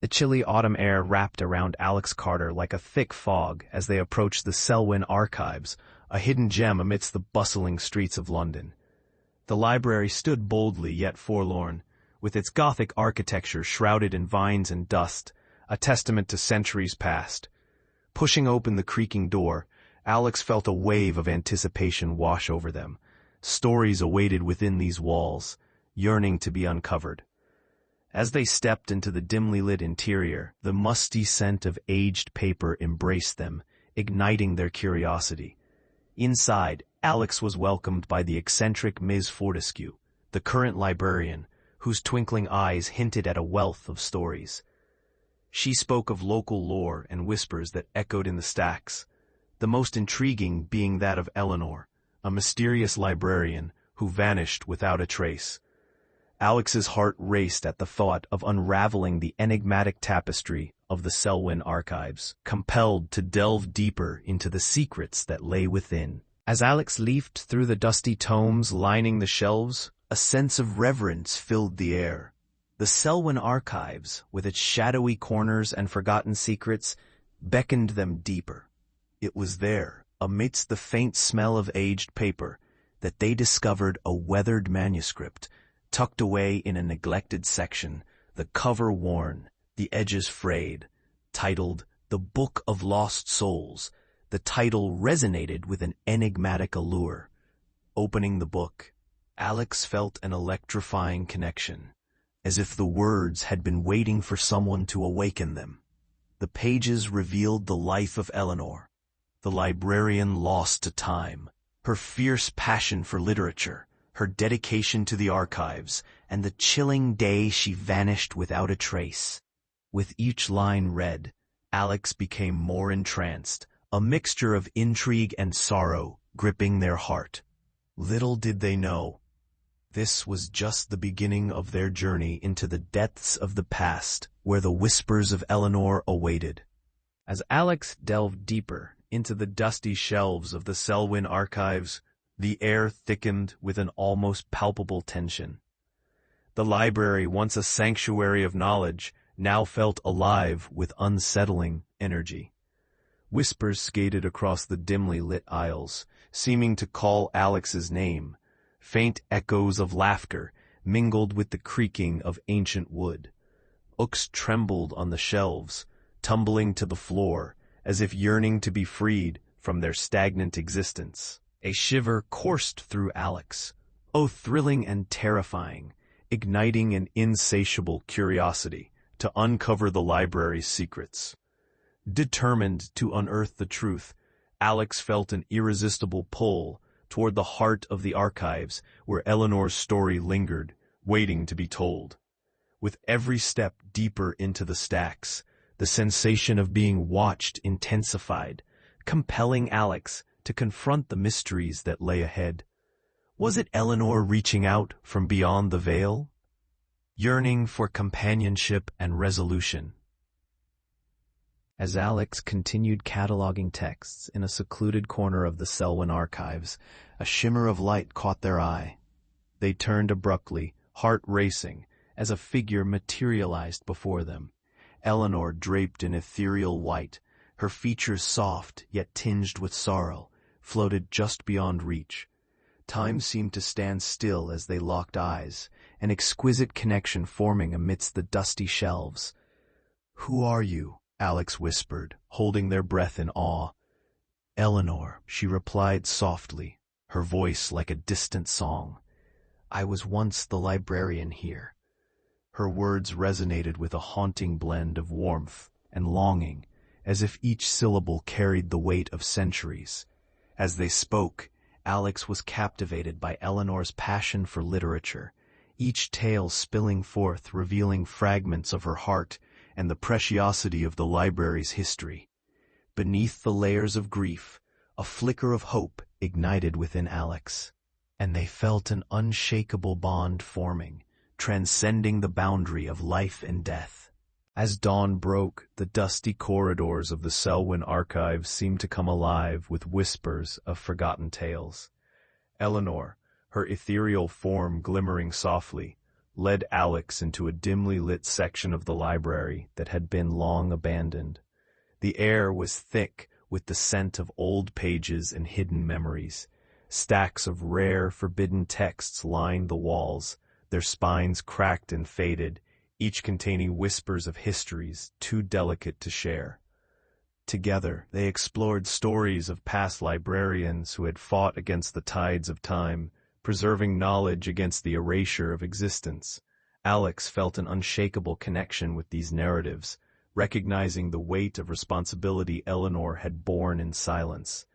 The chilly autumn air wrapped around Alex Carter like a thick fog as they approached the Selwyn Archives, a hidden gem amidst the bustling streets of London. The library stood boldly yet forlorn, with its Gothic architecture shrouded in vines and dust, a testament to centuries past. Pushing open the creaking door, Alex felt a wave of anticipation wash over them. Stories awaited within these walls, yearning to be uncovered. As they stepped into the dimly lit interior, the musty scent of aged paper embraced them, igniting their curiosity. Inside, Alex was welcomed by the eccentric Ms. Fortescue, the current librarian, whose twinkling eyes hinted at a wealth of stories. She spoke of local lore and whispers that echoed in the stacks, the most intriguing being that of Eleanor, a mysterious librarian who vanished without a trace. Alex's heart raced at the thought of unraveling the enigmatic tapestry of the Selwyn Archives, compelled to delve deeper into the secrets that lay within. As Alex leafed through the dusty tomes lining the shelves, a sense of reverence filled the air. The Selwyn Archives, with its shadowy corners and forgotten secrets, beckoned them deeper. It was there, amidst the faint smell of aged paper, that they discovered a weathered manuscript, tucked away in a neglected section, the cover worn, the edges frayed, titled The Book of Lost Souls. The title resonated with an enigmatic allure. Opening the book, Alex felt an electrifying connection, as if the words had been waiting for someone to awaken them. The pages revealed the life of Eleanor, the librarian lost to time, her fierce passion for literature, her dedication to the archives, and the chilling day she vanished without a trace. With each line read, Alex became more entranced, a mixture of intrigue and sorrow gripping their heart. Little did they know, this was just the beginning of their journey into the depths of the past, where the whispers of Eleanor awaited. As Alex delved deeper into the dusty shelves of the Selwyn Archives, the air thickened with an almost palpable tension. The library, once a sanctuary of knowledge, now felt alive with unsettling energy. Whispers skated across the dimly lit aisles, seeming to call Alex's name. Faint echoes of laughter mingled with the creaking of ancient wood. Books trembled on the shelves, tumbling to the floor, as if yearning to be freed from their stagnant existence. A shiver coursed through Alex, thrilling and terrifying, igniting an insatiable curiosity to uncover the library's secrets. Determined to unearth the truth, Alex felt an irresistible pull toward the heart of the archives where Eleanor's story lingered, waiting to be told. With every step deeper into the stacks, the sensation of being watched intensified, compelling Alex to confront the mysteries that lay ahead. Was it Eleanor reaching out from beyond the veil, yearning for companionship and resolution? As Alex continued cataloging texts in a secluded corner of the Selwyn Archives, a shimmer of light caught their eye. They turned abruptly, heart racing, as a figure materialized before them. Eleanor, draped in ethereal white, her features soft yet tinged with sorrow, floated just beyond reach. Time seemed to stand still as they locked eyes, an exquisite connection forming amidst the dusty shelves. "Who are you?" Alex whispered, holding their breath in awe. "Eleanor," she replied softly, her voice like a distant song. "I was once the librarian here." Her words resonated with a haunting blend of warmth and longing, as if each syllable carried the weight of centuries. As they spoke, Alex was captivated by Eleanor's passion for literature, each tale spilling forth, revealing fragments of her heart and the preciosity of the library's history. Beneath the layers of grief, a flicker of hope ignited within Alex, and they felt an unshakable bond forming, transcending the boundary of life and death. As dawn broke, the dusty corridors of the Selwyn Archives seemed to come alive with whispers of forgotten tales. Eleanor, her ethereal form glimmering softly, led Alex into a dimly lit section of the library that had been long abandoned. The air was thick with the scent of old pages and hidden memories. Stacks of rare, forbidden texts lined the walls, their spines cracked and faded, each containing whispers of histories too delicate to share. Together, they explored stories of past librarians who had fought against the tides of time, preserving knowledge against the erasure of existence. Alex felt an unshakable connection with these narratives, recognizing the weight of responsibility Eleanor had borne in silence.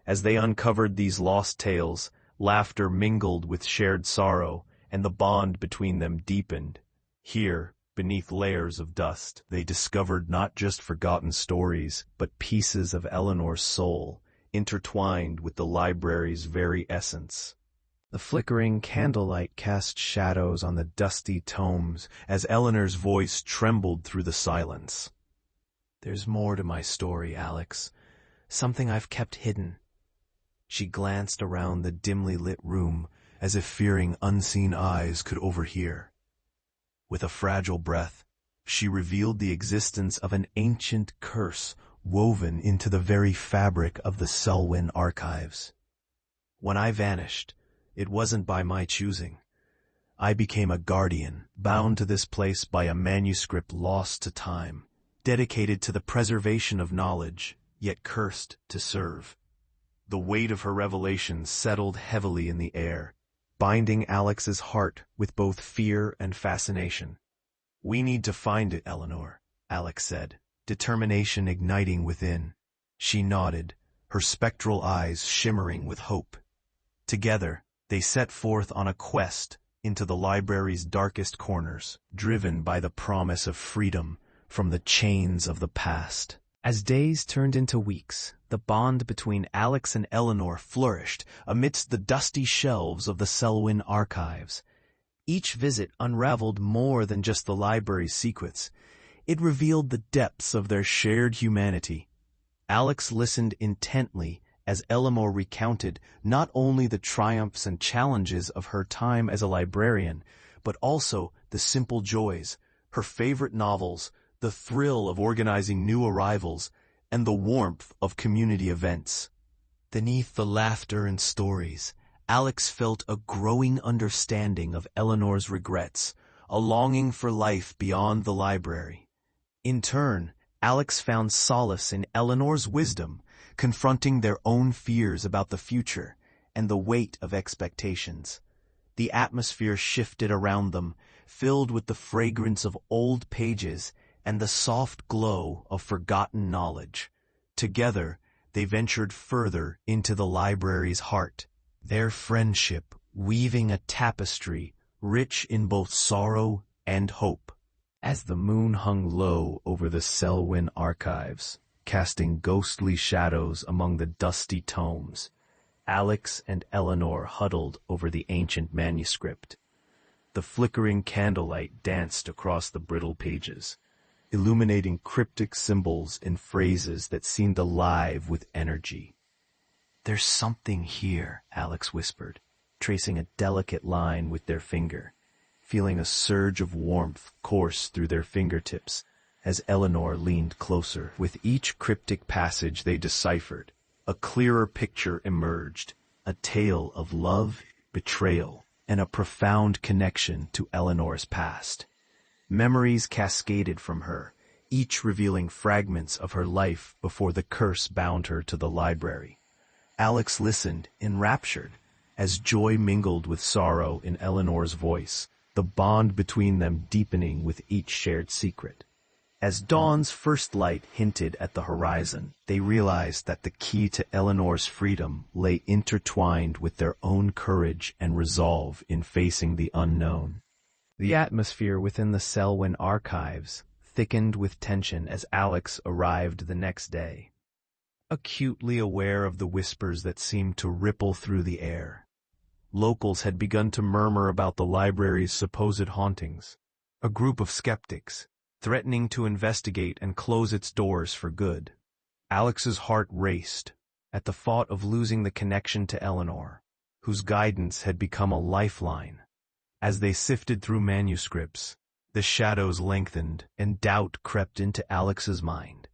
As they uncovered these lost tales, laughter mingled with shared sorrow, and the bond between them deepened. Here, beneath layers of dust, they discovered not just forgotten stories, but pieces of Eleanor's soul, intertwined with the library's very essence. The flickering candlelight cast shadows on the dusty tomes as Eleanor's voice trembled through the silence. "There's more to my story, Alex. Something I've kept hidden." She glanced around the dimly lit room as if fearing unseen eyes could overhear. With a fragile breath, she revealed the existence of an ancient curse woven into the very fabric of the Selwyn archives. "When I vanished, it wasn't by my choosing. I became a guardian, bound to this place by a manuscript lost to time, dedicated to the preservation of knowledge, yet cursed to serve." The weight of her revelations settled heavily in the air, binding Alex's heart with both fear and fascination. "We need to find it, Eleanor," Alex said, determination igniting within. She nodded, her spectral eyes shimmering with hope. Together, they set forth on a quest into the library's darkest corners, driven by the promise of freedom from the chains of the past. As days turned into weeks, the bond between Alex and Eleanor flourished amidst the dusty shelves of the Selwyn archives. Each visit unraveled more than just the library's secrets. It revealed the depths of their shared humanity. Alex listened intently as Eleanor recounted not only the triumphs and challenges of her time as a librarian, but also the simple joys, her favorite novels, the thrill of organizing new arrivals, and the warmth of community events. Beneath the laughter and stories, Alex felt a growing understanding of Eleanor's regrets, a longing for life beyond the library. In turn, Alex found solace in Eleanor's wisdom, confronting their own fears about the future and the weight of expectations. The atmosphere shifted around them, filled with the fragrance of old pages and the soft glow of forgotten knowledge. Together, they ventured further into the library's heart, their friendship weaving a tapestry rich in both sorrow and hope. As the moon hung low over the Selwyn archives, casting ghostly shadows among the dusty tomes, Alex and Eleanor huddled over the ancient manuscript. The flickering candlelight danced across the brittle pages, illuminating cryptic symbols and phrases that seemed alive with energy. "There's something here," Alex whispered, tracing a delicate line with their finger, feeling a surge of warmth course through their fingertips as Eleanor leaned closer. With each cryptic passage they deciphered, a clearer picture emerged, a tale of love, betrayal, and a profound connection to Eleanor's past. Memories cascaded from her, each revealing fragments of her life before the curse bound her to the library. Alex listened, enraptured, as joy mingled with sorrow in Eleanor's voice, the bond between them deepening with each shared secret. As dawn's first light hinted at the horizon, they realized that the key to Eleanor's freedom lay intertwined with their own courage and resolve in facing the unknown. The atmosphere within the Selwyn archives thickened with tension as Alex arrived the next day, acutely aware of the whispers that seemed to ripple through the air. Locals had begun to murmur about the library's supposed hauntings, a group of skeptics, threatening to investigate and close its doors for good. Alex's heart raced at the thought of losing the connection to Eleanor, whose guidance had become a lifeline. As they sifted through manuscripts, the shadows lengthened and doubt crept into Alex's mind.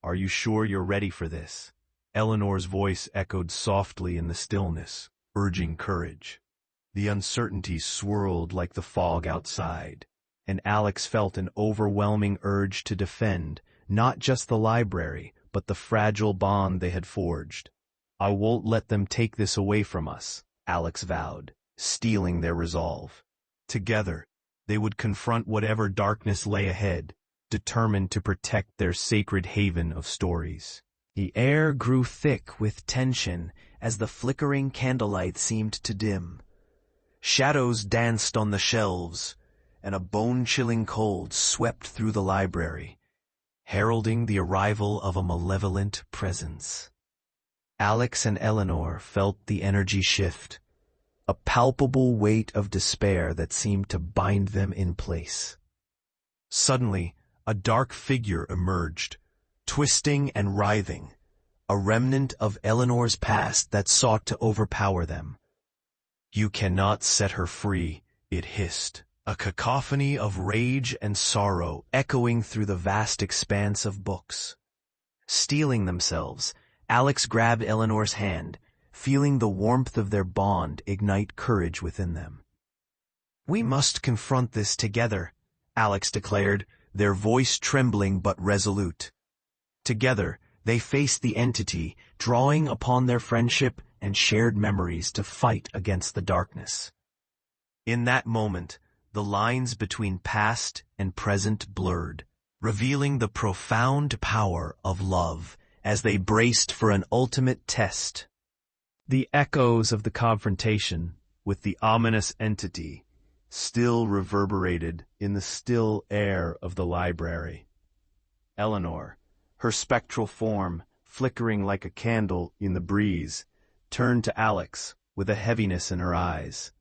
"Are you sure you're ready for this?" Eleanor's voice echoed softly in the stillness, urging courage. The uncertainty swirled like the fog outside, and Alex felt an overwhelming urge to defend not just the library, but the fragile bond they had forged. "I won't let them take this away from us," Alex vowed, steeling their resolve. Together, they would confront whatever darkness lay ahead, determined to protect their sacred haven of stories. The air grew thick with tension as the flickering candlelight seemed to dim. Shadows danced on the shelves, and a bone-chilling cold swept through the library, heralding the arrival of a malevolent presence. Alex and Eleanor felt the energy shift, a palpable weight of despair that seemed to bind them in place. Suddenly, a dark figure emerged, twisting and writhing, a remnant of Eleanor's past that sought to overpower them. "You cannot set her free," it hissed, a cacophony of rage and sorrow echoing through the vast expanse of books. Steeling themselves, Alex grabbed Eleanor's hand, feeling the warmth of their bond ignite courage within them. "We must confront this together," Alex declared, their voice trembling but resolute. Together, they faced the entity, drawing upon their friendship and shared memories to fight against the darkness. In that moment, the lines between past and present blurred, revealing the profound power of love as they braced for an ultimate test. The echoes of the confrontation with the ominous entity still reverberated in the still air of the library. Eleanor, her spectral form flickering like a candle in the breeze, turned to Alex with a heaviness in her eyes.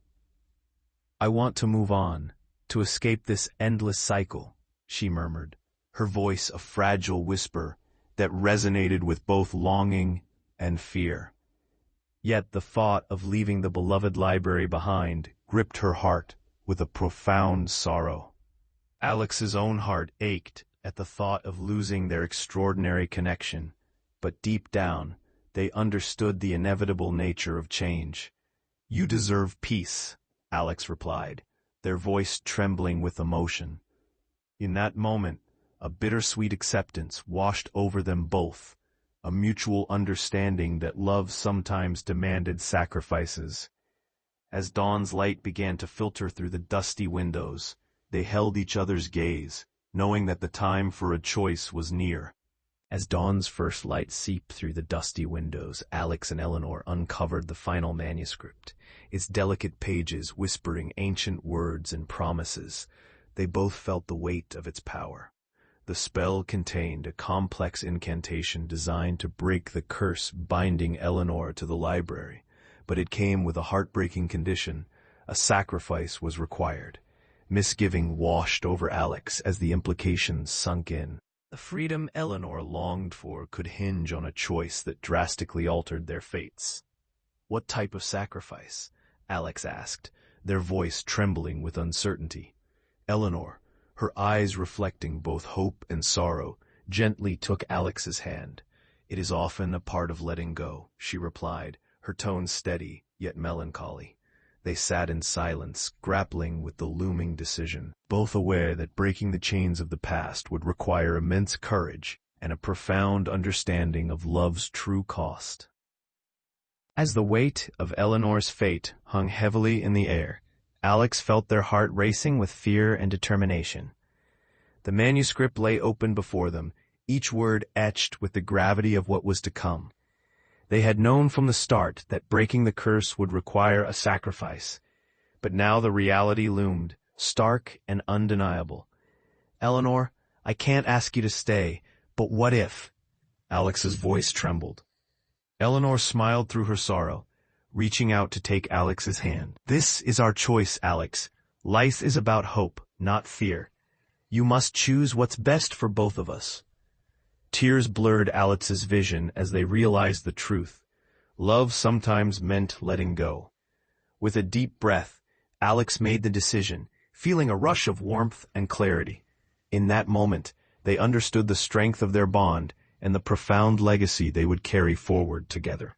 "I want to move on, to escape this endless cycle," she murmured, her voice a fragile whisper that resonated with both longing and fear. Yet the thought of leaving the beloved library behind gripped her heart with a profound sorrow. Alex's own heart ached at the thought of losing their extraordinary connection, but deep down, they understood the inevitable nature of change. "You deserve peace," Alex replied, their voice trembling with emotion. In that moment, a bittersweet acceptance washed over them both, a mutual understanding that love sometimes demanded sacrifices. As dawn's light began to filter through the dusty windows, they held each other's gaze, knowing that the time for a choice was near. As dawn's first light seeped through the dusty windows, Alex and Eleanor uncovered the final manuscript, its delicate pages whispering ancient words and promises. They both felt the weight of its power. The spell contained a complex incantation designed to break the curse binding Eleanor to the library, but it came with a heartbreaking condition. A sacrifice was required. Misgiving washed over Alex as the implications sunk in. The freedom Eleanor longed for could hinge on a choice that drastically altered their fates. "What type of sacrifice?" Alex asked, their voice trembling with uncertainty. Eleanor, her eyes reflecting both hope and sorrow, gently took Alex's hand. "It is often a part of letting go," she replied, her tone steady yet melancholy. They sat in silence, grappling with the looming decision, both aware that breaking the chains of the past would require immense courage and a profound understanding of love's true cost. As the weight of Eleanor's fate hung heavily in the air, Alex felt their heart racing with fear and determination. The manuscript lay open before them, each word etched with the gravity of what was to come. They had known from the start that breaking the curse would require a sacrifice, but now the reality loomed, stark and undeniable. "Eleanor, I can't ask you to stay, but what if?" Alex's voice trembled. Eleanor smiled through her sorrow, reaching out to take Alex's hand. "This is our choice, Alex. Life is about hope, not fear. You must choose what's best for both of us." Tears blurred Alex's vision as they realized the truth. Love sometimes meant letting go. With a deep breath, Alex made the decision, feeling a rush of warmth and clarity. In that moment, they understood the strength of their bond and the profound legacy they would carry forward together.